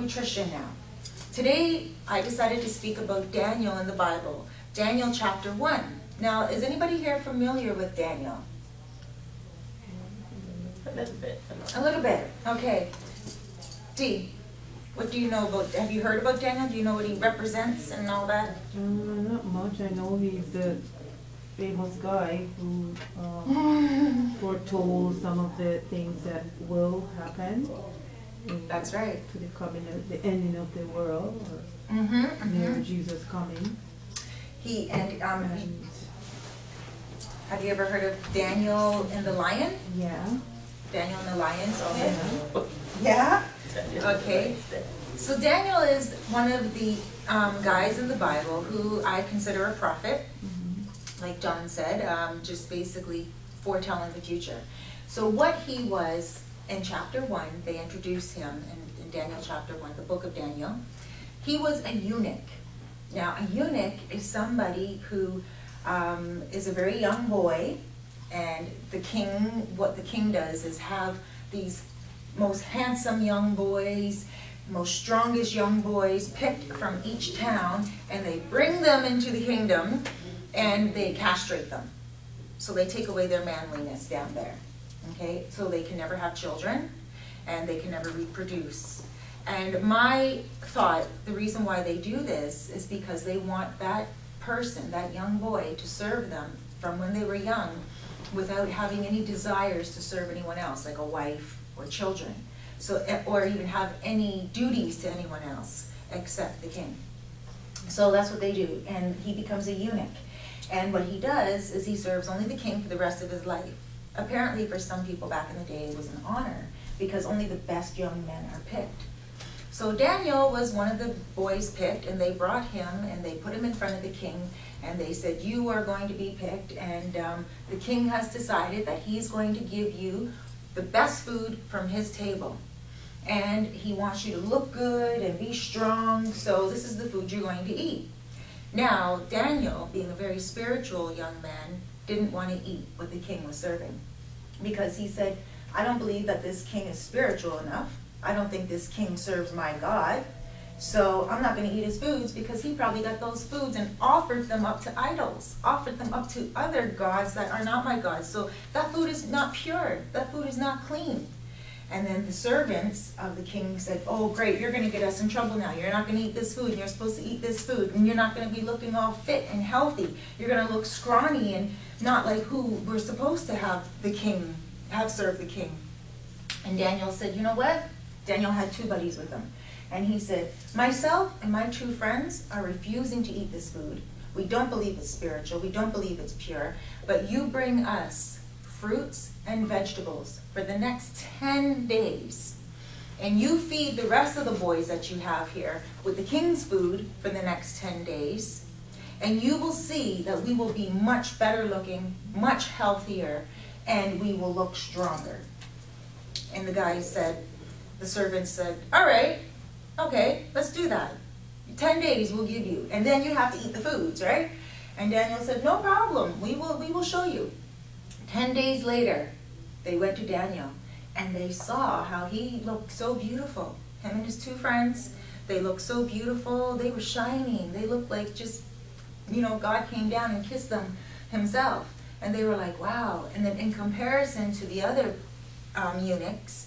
nutrition now. Today, I decided to speak about Daniel in the Bible. Daniel chapter 1. Now, is anybody here familiar with Daniel? A little bit. A little bit, okay. Dee, what do you know about, have you heard about Daniel? Do you know what he represents and all that? Not much. I know he's the famous guy who foretold some of the things that will happen. That's right. To the coming, the ending of the world, or near Jesus coming. Have you ever heard of Daniel and the Lion? Yeah. Daniel and the Lions, okay. Yeah? Okay. So Daniel is one of the guys in the Bible who I consider a prophet, like John said, just basically foretelling the future. So what he was in chapter 1, they introduce him in Daniel chapter 1, the book of Daniel. He was a eunuch. Now, a eunuch is somebody who is a very young boy, and the king, what the king does is have these most handsome young boys, most strongest young boys picked from each town, and they bring them into the kingdom, and they castrate them. So they take away their manliness down there. Okay, so they can never have children, and they can never reproduce. And my thought, the reason why they do this is because they want that person, that young boy, to serve them from when they were young without having any desires to serve anyone else, like a wife or children, so, or even have any duties to anyone else except the king. So that's what they do, and he becomes a eunuch. And what he does is he serves only the king for the rest of his life. Apparently for some people back in the day it was an honor, because only the best young men are picked. So Daniel was one of the boys picked, and they brought him and they put him in front of the king, and they said, you are going to be picked, and the king has decided that he's going to give you the best food from his table. And he wants you to look good and be strong, so this is the food you're going to eat. Now, Daniel, being a very spiritual young man, didn't want to eat what the king was serving, because he said, I don't believe that this king is spiritual enough. I don't think this king serves my God, so I'm not going to eat his foods, because he probably got those foods and offered them up to idols, offered them up to other gods that are not my gods. So that food is not pure, that food is not clean. And then the servants of the king said, oh great, you're going to get us in trouble now. You're not going to eat this food, and you're supposed to eat this food, and you're not going to be looking all fit and healthy. You're going to look scrawny and not like who we're supposed to have the king, have served the king. And Daniel said, you know what? Daniel had 2 buddies with him. And he said, myself and my 2 friends are refusing to eat this food. We don't believe it's spiritual. We don't believe it's pure. But you bring us fruits and vegetables for the next 10 days. And you feed the rest of the boys that you have here with the king's food for the next 10 days. And you will see that we will be much better looking, much healthier, and we will look stronger. And the guy said, the servant said, all right, okay, let's do that. 10 days we'll give you, and then you have to eat the foods, right? And Daniel said, no problem, we will show you. 10 days later, they went to Daniel, and they saw how he looked so beautiful. Him and his 2 friends, they looked so beautiful, they were shining, they looked like just, you know, God came down and kissed them himself. And they were like, wow. And then in comparison to the other eunuchs,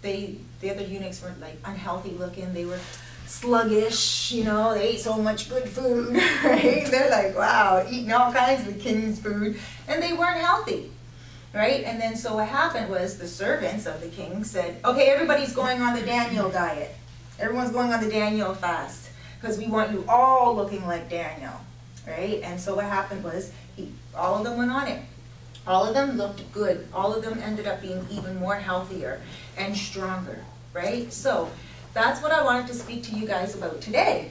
the other eunuchs were like unhealthy looking, they were sluggish, you know, they ate so much good food, right? They're like, wow, eating all kinds of the king's food, and they weren't healthy, right? And then so what happened was the servants of the king said, okay, everybody's going on the Daniel diet. Everyone's going on the Daniel fast, because we want you all looking like Daniel, right? And so what happened was all of them went on it. All of them looked good. All of them ended up being even more healthier and stronger, right? So that's what I wanted to speak to you guys about today.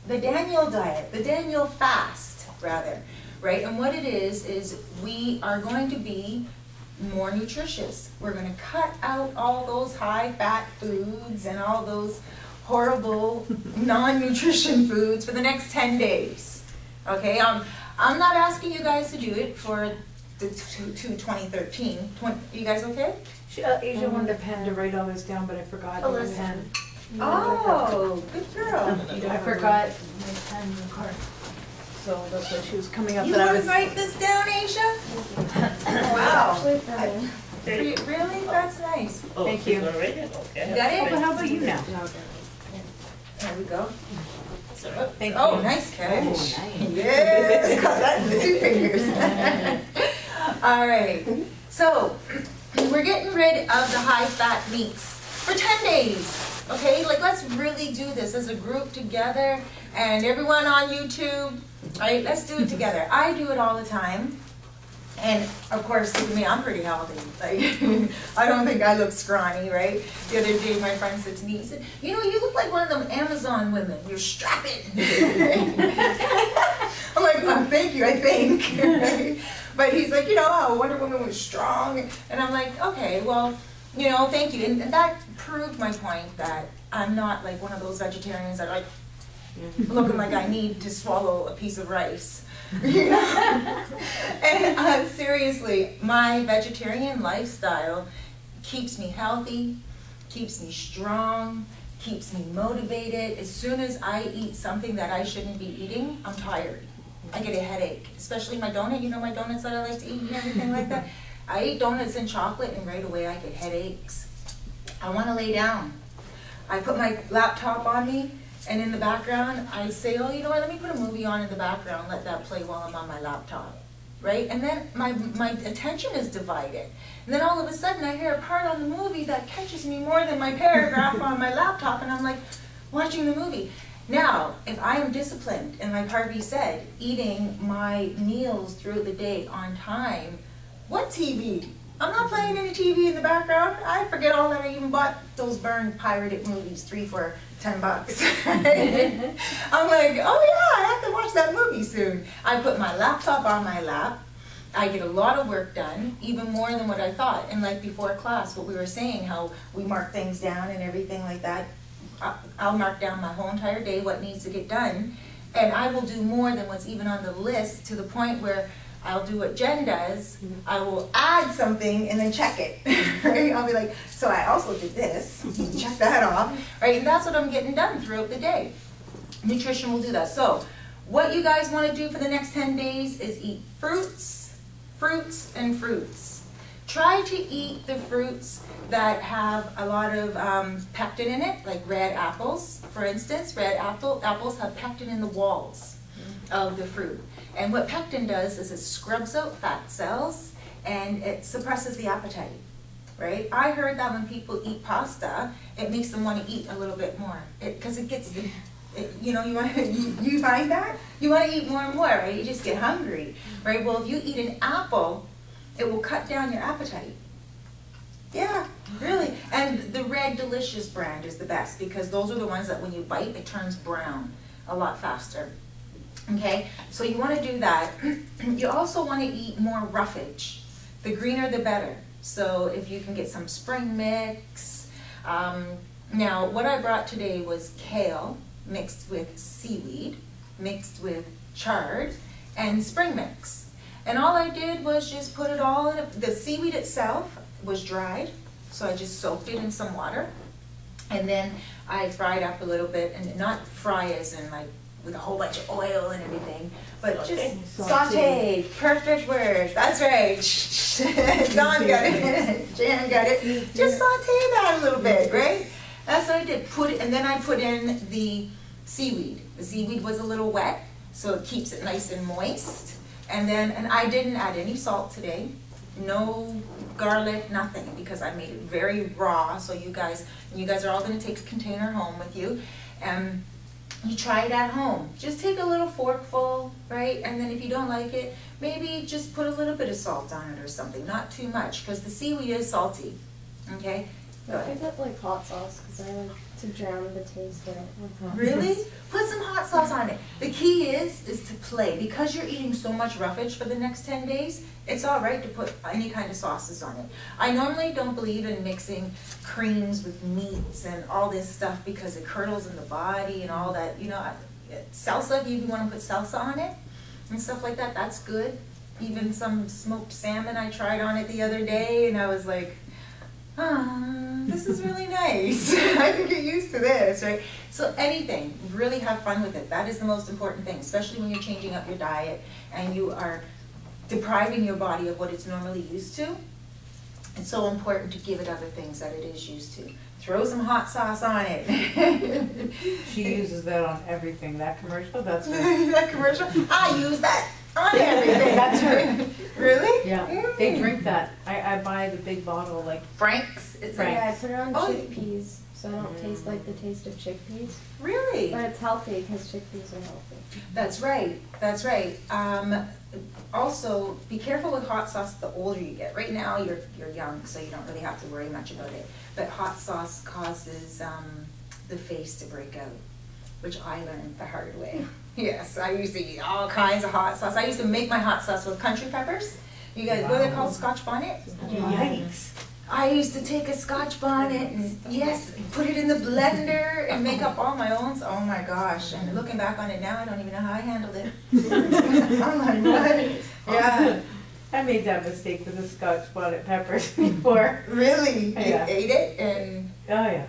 The Daniel diet, the Daniel fast, rather, right? And what it is we are going to be more nutritious. We're going to cut out all those high-fat foods and all those horrible non-nutrition foods for the next 10 days, okay? I'm not asking you guys to do it for to 2013. You guys okay? Asia wanted a pen to write all this down, but I forgot the pen. Oh, good girl. I forgot my pen in the car. So that's why she was coming up. You want to write this down, Aisha? Wow. Really? That's nice. Thank you. You got it? But how about you now? There we go. Thank you. Oh, nice catch. Oh, nice. Yes, got that in the 2 fingers. All right. So, we're getting rid of the high-fat meats for 10 days. Okay, like let's really do this as a group together, and everyone on YouTube, right? Let's do it together. I do it all the time. And of course, look at me, I'm pretty healthy. Like, I don't think I look scrawny, right? The other day, my friend said to me, he said, you know, you look like one of them Amazon women. You're strapping. I'm like, oh, thank you, I think. Right? But he's like, you know how Wonder Woman was strong? And I'm like, okay, well, you know, thank you. And that proved my point that I'm not like one of those vegetarians that like, looking like I need to swallow a piece of rice. You know? And seriously, my vegetarian lifestyle keeps me healthy, keeps me strong, keeps me motivated. As soon as I eat something that I shouldn't be eating, I'm tired. I get a headache, especially my donut. You know my donuts that I like to eat and everything like that? I eat donuts and chocolate and right away I get headaches. I want to lay down. I put my laptop on me, and in the background, I say, oh, you know what, let me put a movie on in the background, let that play while I'm on my laptop, right? And then my attention is divided. And then all of a sudden, I hear a part on the movie that catches me more than my paragraph on my laptop, and I'm like, watching the movie. Now, if I am disciplined, and like Harvey said, eating my meals throughout the day on time, what TV? I'm not playing any TV in the background. I forget all that I even bought those burned pirated movies, 3 for $10. I'm like, oh yeah, I have to watch that movie soon. I put my laptop on my lap. I get a lot of work done, even more than what I thought. And like before class, what we were saying, how we mark things down and everything like that. I'll mark down my whole entire day, what needs to get done. And I will do more than what's even on the list, to the point where I'll do what Jen does. I will add something and then check it. Right? I'll be like, so I also did this. Check that off. Right? And that's what I'm getting done throughout the day. Nutrition will do that. So what you guys want to do for the next 10 days is eat fruits, fruits, and fruits. Try to eat the fruits that have a lot of pectin in it, like red apples, for instance. Red apples have pectin in the walls of the fruit. And what pectin does is it scrubs out fat cells and it suppresses the appetite, right? I heard that when people eat pasta, it makes them want to eat a little bit more. Because it gets, you know, you find that? You want to eat more and more, right? You just get hungry, right? Well, if you eat an apple, it will cut down your appetite. Yeah, really. And the Red Delicious brand is the best, because those are the ones that when you bite, it turns brown a lot faster. Okay, so you want to do that. You also want to eat more roughage. The greener the better. So if you can get some spring mix. Now what I brought today was kale mixed with seaweed, mixed with chard, and spring mix. And all I did was just put it all in. The seaweed itself was dried, so I just soaked it in some water. And then I fried up a little bit, and not fry as in like with a whole bunch of oil and everything, but just sauteed. Perfect word. That's right. Don got it. Jan got it. Just saute that a little bit, right? That's what I did. Put it, and then I put in the seaweed. The seaweed was a little wet, so it keeps it nice and moist. And I didn't add any salt today. No garlic, nothing, because I made it very raw. So you guys are all going to take a container home with you. You try it at home. Just take a little forkful, right? And then if you don't like it, maybe just put a little bit of salt on it or something. Not too much, because the seaweed is salty. Okay? Go ahead. I get like hot sauce because I like to drown the taste in it. Really? Put some hot sauce on it. The key is to play. Because you're eating so much roughage for the next 10 days, it's all right to put any kind of sauces on it. I normally don't believe in mixing creams with meats and all this stuff because it curdles in the body and all that. You know, salsa, if you want to put salsa on it and stuff like that, that's good. Even some smoked salmon, I tried on it the other day and I was like, this is really nice. I can get used to this, right? So anything, really have fun with it. That is the most important thing, especially when you're changing up your diet and you are depriving your body of what it's normally used to. It's so important to give it other things that it is used to. Throw some hot sauce on it. She uses that on everything. That commercial, that's her. That commercial? I use that on everything. That's her. Really? Yeah, Mm. they drink that. I buy the big bottle, like, Frank's? It's like, Yeah, I put it on Oh. chickpeas, so I don't taste like the taste of chickpeas. really? But it's healthy because chickpeas are healthy. That's right, that's right. Also, be careful with hot sauce the older you get. Right now, you're young, so you don't really have to worry much about it. But hot sauce causes the face to break out, which I learned the hard way. Yes, I used to eat all kinds of hot sauce. I used to make my hot sauce with country peppers. You guys, what are they called? Scotch bonnet? yikes. I used to take a Scotch bonnet and, yes, put it in the blender and make up all my own. Oh my gosh, and looking back on it now, I don't even know how I handled it. Oh my God. Yeah. I made that mistake with the Scotch bonnet peppers before. Really? Yeah. You ate it and Oh, yeah.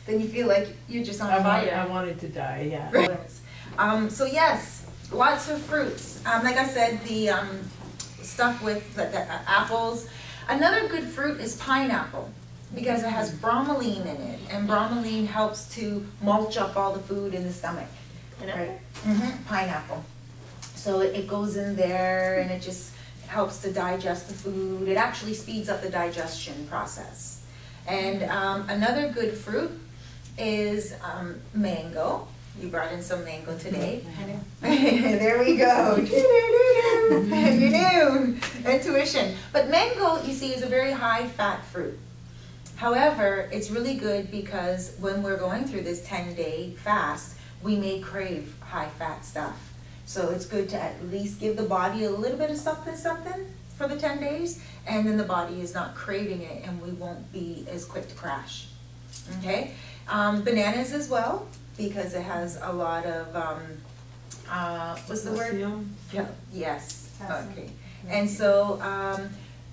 then you feel like you're just on I fire. wanted to die, yeah. Right. So yes, lots of fruits. Like I said, the stuff with the apples. Another good fruit is pineapple because it has bromelain in it, and bromelain helps to mulch up all the food in the stomach. Right. Pineapple. So it goes in there and it just helps to digest the food. It actually speeds up the digestion process. And another good fruit is mango. You brought in some mango today. There we go. You knew. Intuition. But mango, you see, is a very high fat fruit. However, it's really good because when we're going through this 10-day fast, we may crave high fat stuff. So it's good to at least give the body a little bit of something for the 10 days, and then the body is not craving it and we won't be as quick to crash. Okay? Bananas as well, because it has a lot of, what's the word? Yeah, yes, okay. And so,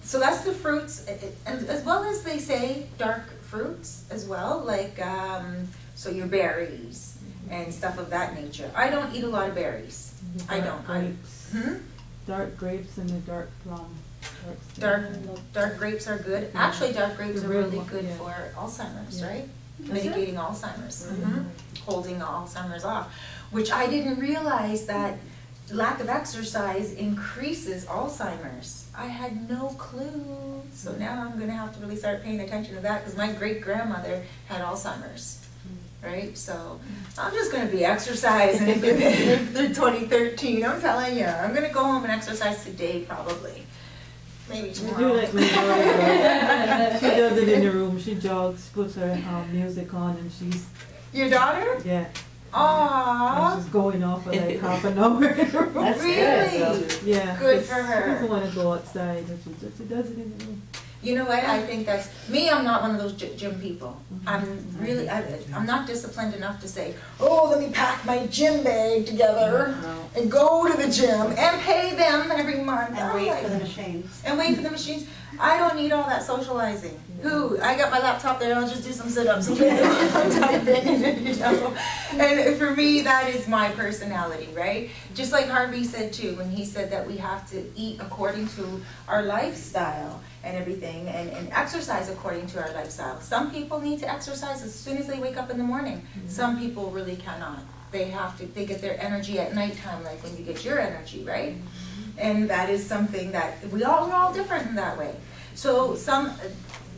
so that's the fruits, and as well as they say dark fruits as well, like, so your berries and stuff of that nature. I don't eat a lot of berries. I don't. Grapes. Dark grapes and the dark plum. Dark grapes are good. Yeah. Actually, dark grapes The are red really one, good yeah. for Alzheimer's, Yeah. right? Is Mitigating Alzheimer's, holding Alzheimer's off, which I didn't realize that lack of exercise increases Alzheimer's. I had no clue. So now I'm going to have to really start paying attention to that because my great-grandmother had Alzheimer's, right? So I'm just going to be exercising through 2013. I'm telling you, I'm going to go home and exercise today probably. Maybe I tomorrow. do like my daughter. She does it in the room. She jogs, puts her music on, and she's, Your daughter? yeah. Aww. And she's going off for like half an hour in the room. That's Really? good. Yeah. Good 'cause for her. She doesn't want to go outside, but she does it in the room. You know what? I think that's me. I'm not one of those gym people. I'm not disciplined enough to say, oh, let me pack my gym bag together and go to the gym and pay them every month. And wait for the machines. And wait for the machines. I don't need all that socializing. Who? I got my laptop there. I'll just do some sit-ups. I'm typing, you know. And for me, that is my personality, right? Just like Harvey said too, when he said that we have to eat according to our lifestyle and everything, and exercise according to our lifestyle. Some people need to exercise as soon as they wake up in the morning. Some people really cannot. They get their energy at nighttime, like when you get your energy, right? And that is something that we're all different in that way. So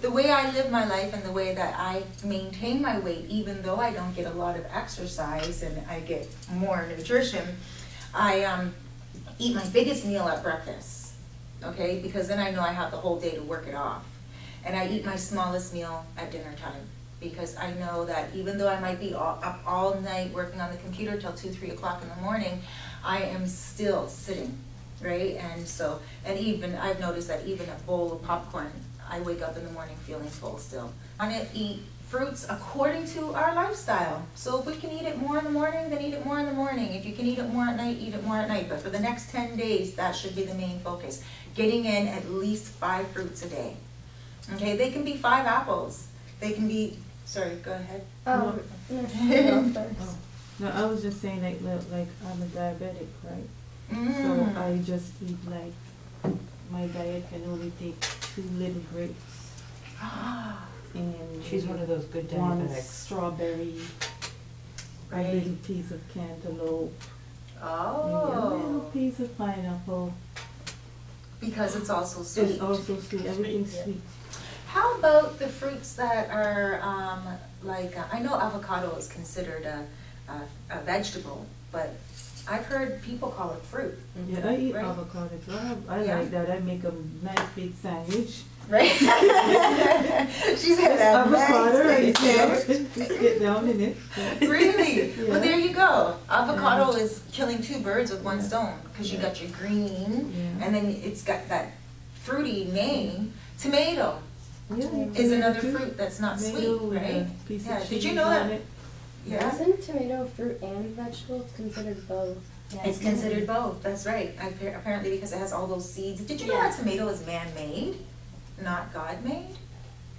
the way I live my life and the way that I maintain my weight, even though I don't get a lot of exercise and I get more nutrition, I eat my biggest meal at breakfast. Okay, because then I know I have the whole day to work it off. And I eat my smallest meal at dinner time because I know that even though I might be up all night working on the computer till 2, 3 o'clock in the morning, I am still sitting, right? And so, and even I've noticed that even a bowl of popcorn, I wake up in the morning feeling full still. I want to eat fruits according to our lifestyle. So if we can eat it more in the morning, then eat it more in the morning. If you can eat it more at night, eat it more at night. But for the next 10 days, that should be the main focus. Getting in at least 5 fruits a day. Okay, they can be 5 apples. They can be, sorry, go ahead. No, Oh. No, I was just saying like I'm a diabetic, right? So I just eat like, my diet can only take 2 little grapes. And She's one of those good one diabetics. strawberry, a Right. little piece of cantaloupe, maybe a little Oh, piece of pineapple. because it's also It's sweet. also sweet, everything's yeah. sweet. How about the fruits that are, I know avocado is considered a vegetable, but I've heard people call it fruit. Yeah, I eat Right. avocado, so I Yeah. like that. I make a nice big sandwich. Right? She said that Avocado, nice and big sandwich. just get down in it. Really? Well, Yeah. there you go. Avocado is killing 2 birds with 1 stone, because you got your green, Yeah. and then it's got that fruity name. Tomato Yeah, is another too. fruit that's not Tomato sweet, with a right? piece of Yeah, did you cheese know on that? it. Yeah. Isn't tomato fruit and vegetable? It's considered both. It's considered both, that's right. Apparently because it has all those seeds. Did you know that tomato is man-made, not God-made?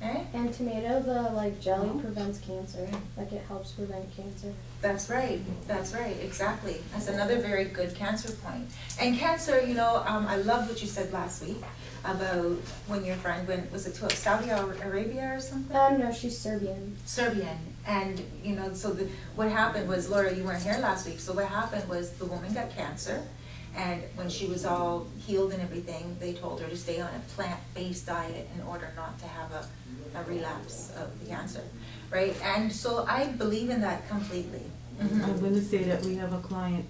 Eh? And tomato, the jelly Oh. prevents cancer. Like it helps prevent cancer. That's right, exactly. That's another very good cancer point. And cancer, I love what you said last week about when your friend went, was it to Saudi Arabia or something? No, she's Serbian. Serbian. And, so what happened was, Laura, you weren't here last week, so what happened was the woman got cancer, and when she was all healed and everything, they told her to stay on a plant-based diet in order not to have a relapse of the cancer, right? And so I believe in that completely. Mhm. I'm going to say that we have a client,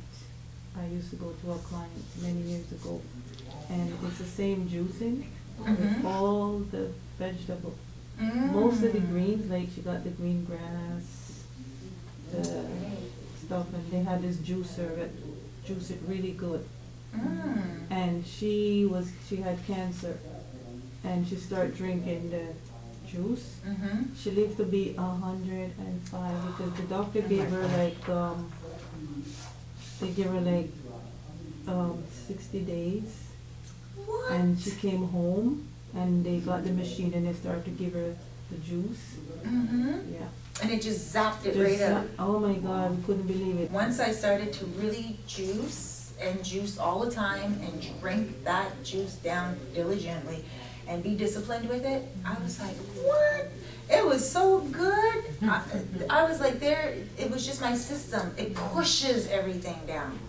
I used to go to a client many years ago, and it's the same juicing with Mhm. all the vegetables. Mm. Most of the greens, like she got the green grass, the stuff, and they had this juicer that juiced it really good. Mm. And she had cancer, and she started drinking the juice. Mhm. She lived to be 105 because the doctor gave her they gave her 60 days, What? and she came home and they got the machine and they started to give her the juice. Mhm. Yeah. And it just zapped it Just right out. oh my God, we couldn't believe it. Once I started to really juice all the time and drink that juice down diligently and be disciplined with it, I was like, what? It was so good. I was like, it was just my system. It pushes everything down.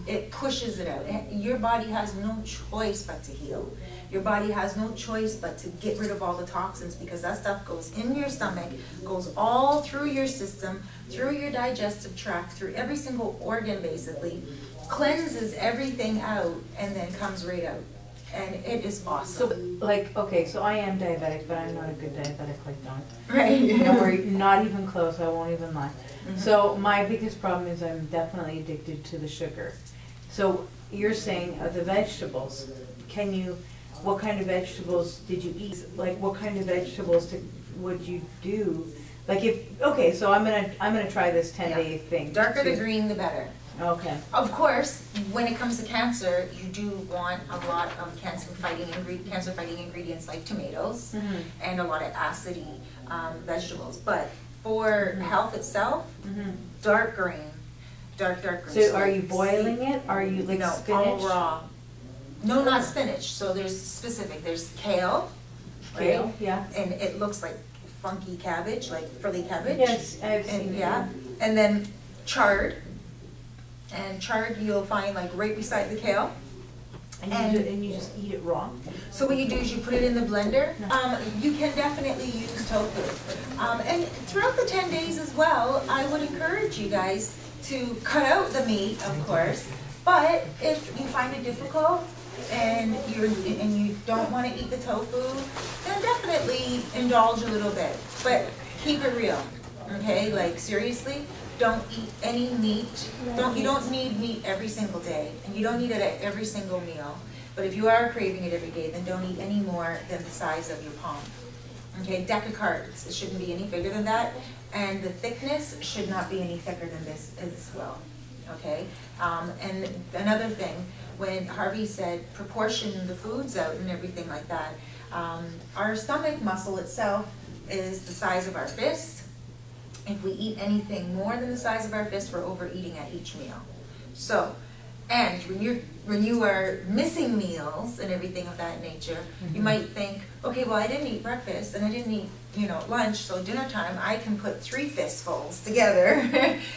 It pushes it out. Your body has no choice but to heal. Your body has no choice but to get rid of all the toxins, because that stuff goes in your stomach, goes all through your system, through your digestive tract, through every single organ basically, cleanses everything out, and then comes right out. And it is awesome. So I am diabetic, but I'm not a good diabetic like Dawn. Right. Not even close, I won't even lie. So my biggest problem is I'm definitely addicted to the sugar. So you're saying the vegetables, what kind of vegetables did you eat? Like what kind of vegetables would you do? So I'm gonna try this 10-day thing. Darker the green, the better. Okay. Of course, when it comes to cancer, you do want a lot of cancer-fighting ingredients like tomatoes and a lot of acidy vegetables. But for health itself, dark green. So are you boiling it? Are you No, spinach? all raw. No, not spinach. So there's specific. There's kale, Kale, right? yeah. And it looks like funky cabbage, like frilly cabbage. Yes, I've seen And it. yeah, and then chard. And chard you'll find right beside the kale. And you just eat it raw? So what you do is you put it in the blender. You can definitely use tofu. And throughout the 10 days as well, I would encourage you guys to cut out the meat, of course. But if you find it difficult and you don't want to eat the tofu, then definitely indulge a little bit. But keep it real, okay? Seriously, don't eat any meat. You don't need meat every single day, and you don't need it at every single meal. But if you are craving it every day, then don't eat any more than the size of your palm. Okay, decacards, it shouldn't be any bigger than that, and the thickness should not be any thicker than this as well. Okay, and another thing, when Harvey said proportion the foods out and everything like that, our stomach muscle itself is the size of our fist. If we eat anything more than the size of our fist, we're overeating at each meal. So, and when you are missing meals and everything of that nature, you might think, okay, well, I didn't eat breakfast and I didn't eat, lunch, so dinner time, I can put 3 fistfuls together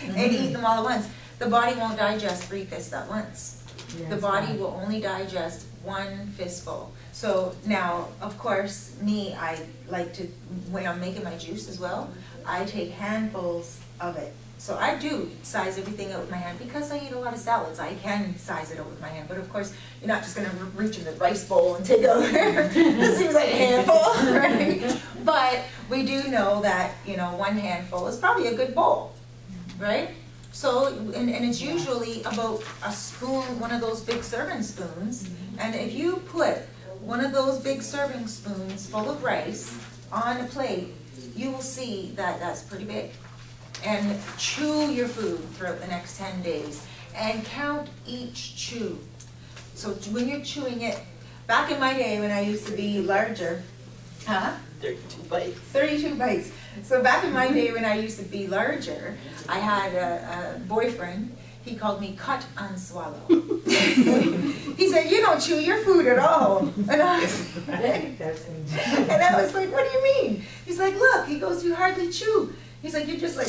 and eat them all at once. The body won't digest 3 fists at once. Yes, The body will only digest 1 fistful. So now, of course, I like to, when I'm making my juice as well, I take handfuls of it. So I do size everything out with my hand because I eat a lot of salads. I can size it out with my hand, but of course, you're not just going to reach in the rice bowl and take out. This seems like a handful, right? But we do know that 1 handful is probably a good bowl, right? So, and it's usually about a spoon, one of those big serving spoons. And if you put one of those big serving spoons full of rice on a plate, you will see that that's pretty big. And chew your food throughout the next 10 days and count each chew. So when you're chewing it, back in my day when I used to be larger, 32 bites. 32 bites. So back in my day when I used to be larger, I had a boyfriend. He called me cut and swallow. He said, you don't chew your food at all. And I was like, what do you mean? He's like, look, he goes, you hardly chew. He's like, you're just like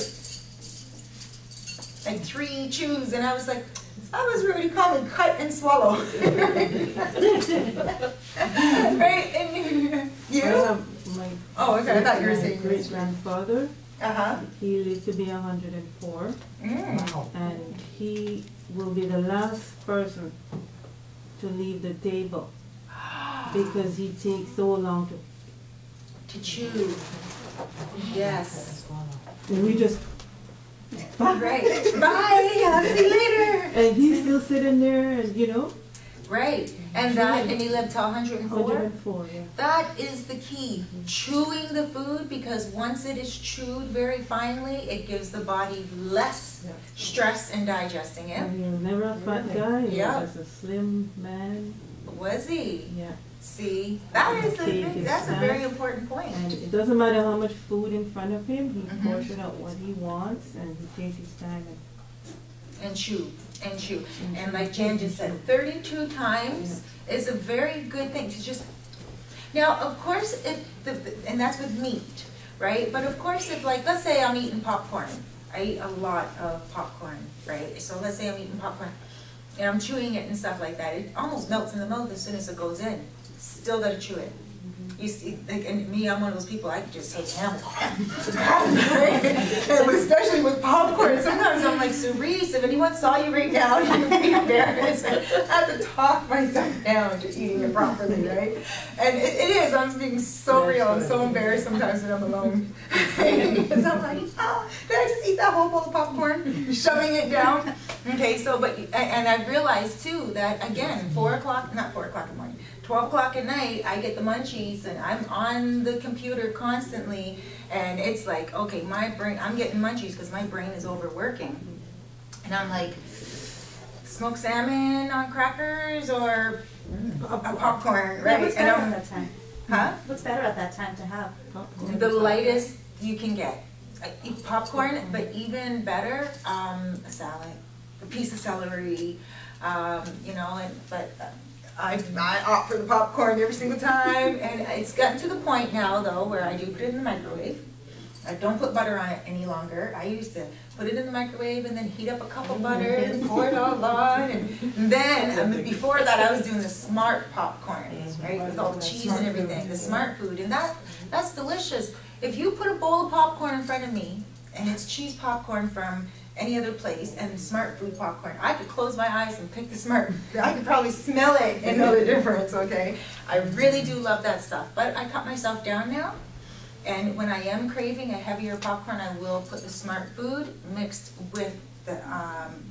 3 chews. And I was like, that was rude. He called me cut and swallow. Right? And you? Oh, okay. I thought you were saying great grandfather. Uh-huh. He lived to be 104. Wow. And he will be the last person to leave the table because he takes so long To chew. Yes. and we just Right. Bye. I'll see you later. and he's still sitting there and Right. And he lived to 104. 104, yeah. That is the key. Chewing the food, because once it is chewed very finely, it gives the body less stress in digesting it. And he was never a fat guy. He Yeah. was a slim man. Was he? Yeah. See, that's a very important point. And it doesn't matter how much food in front of him, he Mhm. portions out what he wants and he takes his time And chew, and chew. And like Jan just said, 32 times is a very good thing to just, now of course, and that's with meat, right? But of course if let's say I'm eating popcorn. I eat a lot of popcorn, right? So let's say I'm eating popcorn and I'm chewing it and stuff like that. It almost melts in the mouth as soon as it goes in. Still gotta chew it. You see, and me, I'm one of those people, I can just take ham. Especially with popcorn. Sometimes I'm like, Cerise, if anyone saw you right now, you'd be embarrassed. I have to talk myself down to eating it properly, right? And it is, I'm being so real. I'm so embarrassed sometimes when I'm alone. Because I'm like, oh, did I just eat that whole bowl of popcorn? Shoving it down. Okay, so, and I realized too that, again, 4 o'clock, not 4 o'clock in the morning, 12 o'clock at night, I get the munchies and I'm on the computer constantly and it's like, okay, my brain, I'm getting munchies because my brain is overworking. And I'm like, smoked salmon on crackers or a popcorn, right? What's better at that time? Huh? What's better at that time to have? popcorn. The lightest you can get. Eat popcorn, but even better, a salad, a piece of celery, I opt for the popcorn every single time, and it's gotten to the point now, though, where I do put it in the microwave. I don't put butter on it any longer. I used to put it in the microwave and then heat up a cup of butter and pour it all on, and then, before that, I was doing the smart popcorn, right, with all the cheese and everything, the smart food, and that's delicious. If you put a bowl of popcorn in front of me, and it's cheese popcorn from any other place, and smart food popcorn, I could close my eyes and pick the smart. I could probably smell it and know the difference, okay? I really do love that stuff, but I cut myself down now, and when I am craving a heavier popcorn, I will put the smart food mixed with the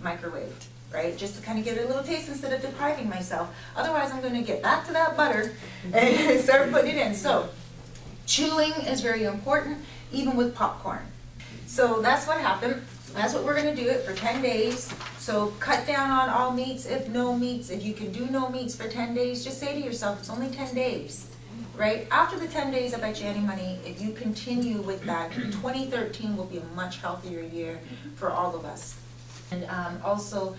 microwave, right? Just to kind of give it a little taste instead of depriving myself. Otherwise, I'm going to get back to that butter and start putting it in. So, chewing is very important, even with popcorn. So that's what happened. That's what we're going to do it for 10 days. So cut down on all meats, if no meats. If you can do no meats for 10 days, just say to yourself, it's only 10 days. right? After the 10 days, I bet you any money, if you continue with that, 2013 will be a much healthier year for all of us. And also,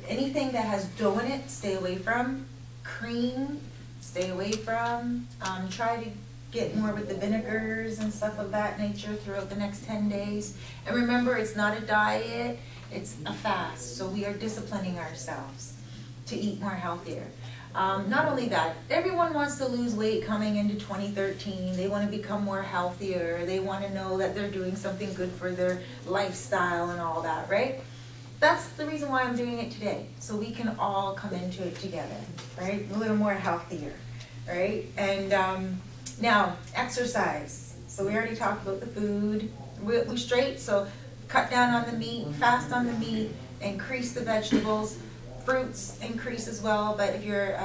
anything that has dough in it, stay away from. Cream, stay away from. Try to get more with the vinegars and stuff of that nature throughout the next 10 days. And remember, it's not a diet, it's a fast. So we are disciplining ourselves to eat more healthier. Not only that, everyone wants to lose weight coming into 2013. They want to become more healthier. They want to know that they're doing something good for their lifestyle and all that, right? That's the reason why I'm doing it today, so we can all come into it together, right? A little more healthier, right? And now, exercise. So we already talked about the food. We straight, so cut down on the meat, fast on the meat, increase the vegetables. Fruits increase as well, but if you're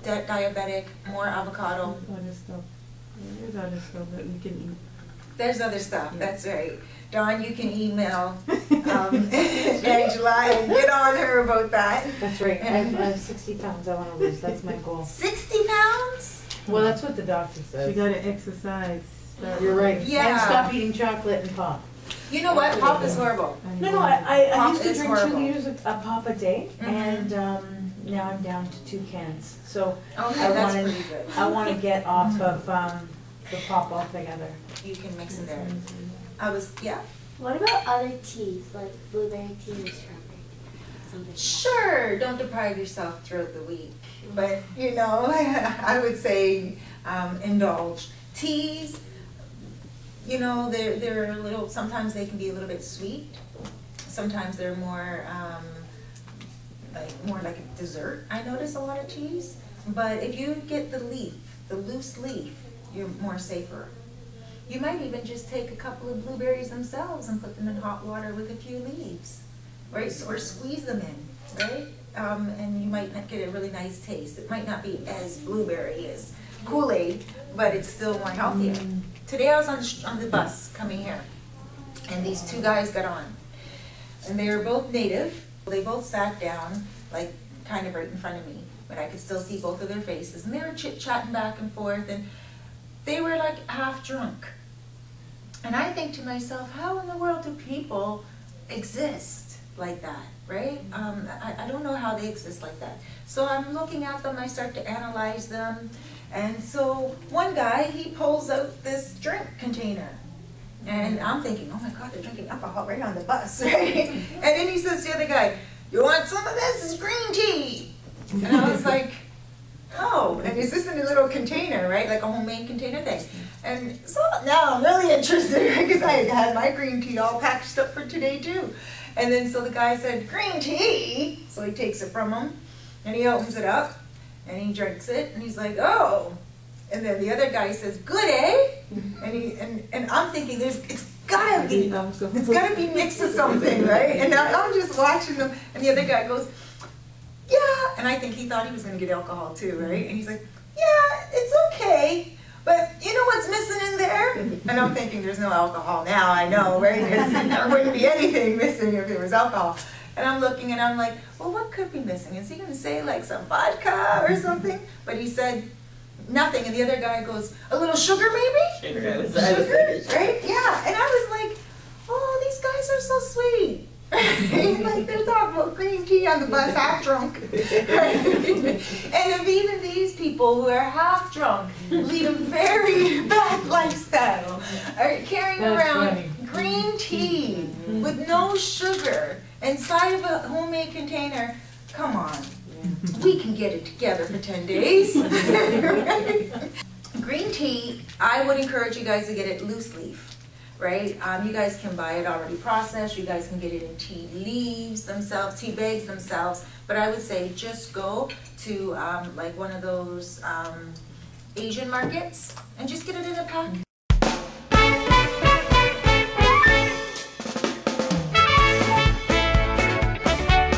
diabetic, more avocado. There's other stuff that we can eat. There's other stuff, yeah. That's right. Dawn, you can email Angela and get on her about that. That's right. I have 60 pounds I want to lose. That's my goal. 60 pounds? Well, that's what the doctor says. You got to exercise. You're right. Yeah. And stop eating chocolate and pop. You know what? Pop is horrible. No, I used to drink horrible. 2 liters of pop a day, and now I'm down to 2 cans. So I want to get off of the pop altogether. You can mix it there. Yeah. What about other teas, like blueberry tea or strawberry tea? Sure, don't deprive yourself throughout the week. But, you know, I would say indulge. Teas, you know, they're a little, sometimes they can be a little bit sweet. Sometimes they're more like a dessert. I notice a lot of teas. But if you get the leaf, the loose leaf, you're more safer. You might even just take a couple of blueberries themselves and put them in hot water with a few leaves, right? Or squeeze them in, right? And you might not get a really nice taste. It might not be as blueberry as Kool-Aid, but it's still more healthier. Today I was on the bus coming here, and these 2 guys got on. And they were both native. They both sat down, like kind of right in front of me, but I could still see both of their faces. And they were chit-chatting back and forth, and they were like half drunk. And I think to myself, how in the world do people exist like that, right? I don't know how they exist like that. So I'm looking at them, I start to analyze them. And so one guy, he pulls out this drink container. And I'm thinking, oh my God, they're drinking alcohol right on the bus, right? And then he says to the other guy, you want some of this? It's green tea. And I was like, oh, and is this in a little container, right? Like a homemade container thing. And so now I'm really interested because I had my green tea all packaged up for today too. And then so the guy said, green tea? So he takes it from him and he opens it up and he drinks it and he's like, oh. And then the other guy says, good, eh? And I'm thinking it's gotta be mixed with something, right? And now I'm just watching them and the other guy goes, yeah, and I think he thought he was going to get alcohol too, right? And he's like, yeah, it's okay, but you know what's missing in there? And I'm thinking, there's no alcohol now, I know, right? There wouldn't be anything missing if there was alcohol. And I'm looking and I'm like, well, what could be missing? Is he going to say like some vodka or something? But he said nothing, and the other guy goes, a little sugar maybe? Sugar, right? Yeah, and I was like, oh, these guys are so sweet. Like they're talking about green tea on the bus half drunk. And if even these people who are half drunk lead a very bad lifestyle, are carrying around green tea with no sugar inside of a homemade container, come on. We can get it together for 10 days. Green tea, I would encourage you guys to get it loose leaf. Right? You guys can buy it already processed. You guys can get it in tea leaves themselves, tea bags themselves. But I would say just go to like one of those Asian markets and just get it in a pack